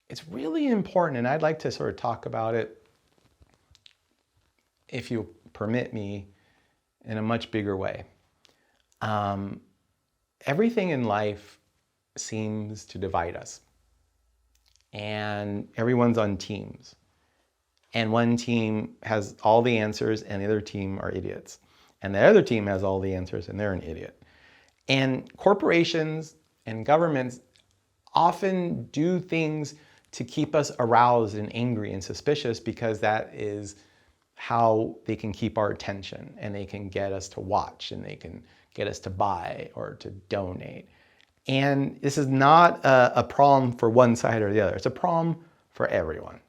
it's really important, and I'd like to sort of talk about it, if you permit me, in a much bigger way. Everything in life seems to divide us, and everyone's on teams. And one team has all the answers and the other team are idiots. And the other team has all the answers and they're an idiot. And corporations and governments often do things to keep us aroused and angry and suspicious, because that is how they can keep our attention, and they can get us to watch, and they can get us to buy or to donate. And this is not a problem for one side or the other. It's a problem for everyone.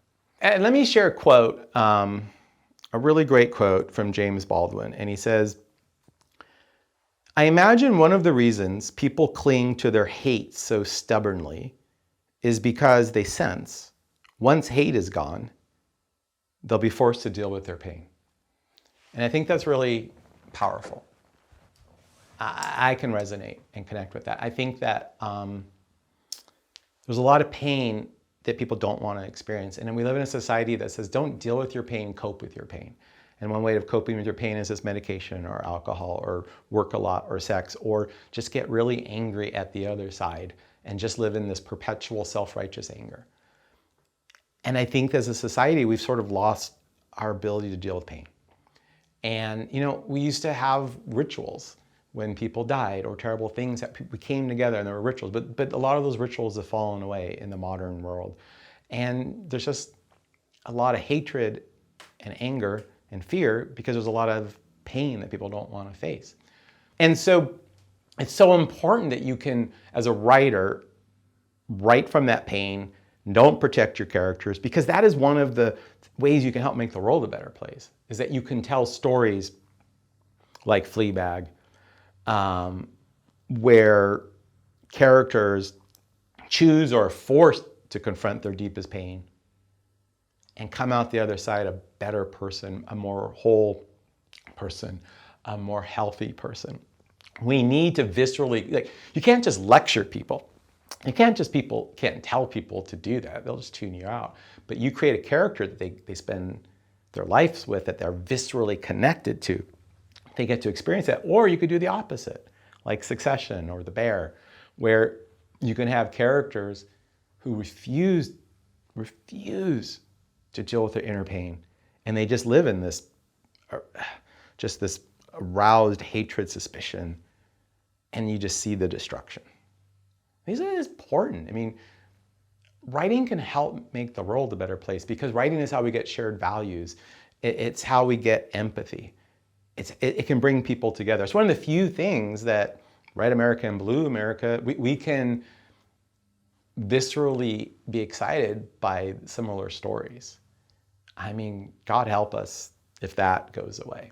And let me share a quote, a really great quote from James Baldwin. And he says, "I imagine one of the reasons people cling to their hate so stubbornly is because they sense, once hate is gone, they'll be forced to deal with their pain." And I think that's really powerful. I can resonate and connect with that. I think that there's a lot of pain that people don't want to experience. And then we live in a society that says, don't deal with your pain, cope with your pain. And one way of coping with your pain is this medication or alcohol or work a lot or sex, or just get really angry at the other side and just live in this perpetual self-righteous anger. And I think as a society, we've sort of lost our ability to deal with pain. And, you know, we used to have rituals when people died, or terrible things that we came together and there were rituals, but a lot of those rituals have fallen away in the modern world. And there's just a lot of hatred and anger and fear because there's a lot of pain that people don't want to face. And so it's so important that you can, as a writer, write from that pain, don't protect your characters, because that is one of the ways you can help make the world a better place, is that you can tell stories like Fleabag, where characters choose or are forced to confront their deepest pain and come out the other side a better person, a more whole person, a more healthy person. We need to viscerally, like, you can't just lecture people. You can't tell people to do that. They'll just tune you out. But you create a character that they spend their lives with, that they're viscerally connected to. They get to experience that. Or you could do the opposite, like Succession or The Bear, where you can have characters who refuse to deal with their inner pain. And they just live in this, just this aroused hatred, suspicion, and you just see the destruction. These are important. I mean, writing can help make the world a better place, because writing is how we get shared values. It's how we get empathy. It can bring people together. It's one of the few things that Red America and Blue America, we can viscerally be excited by similar stories. I mean, God help us if that goes away.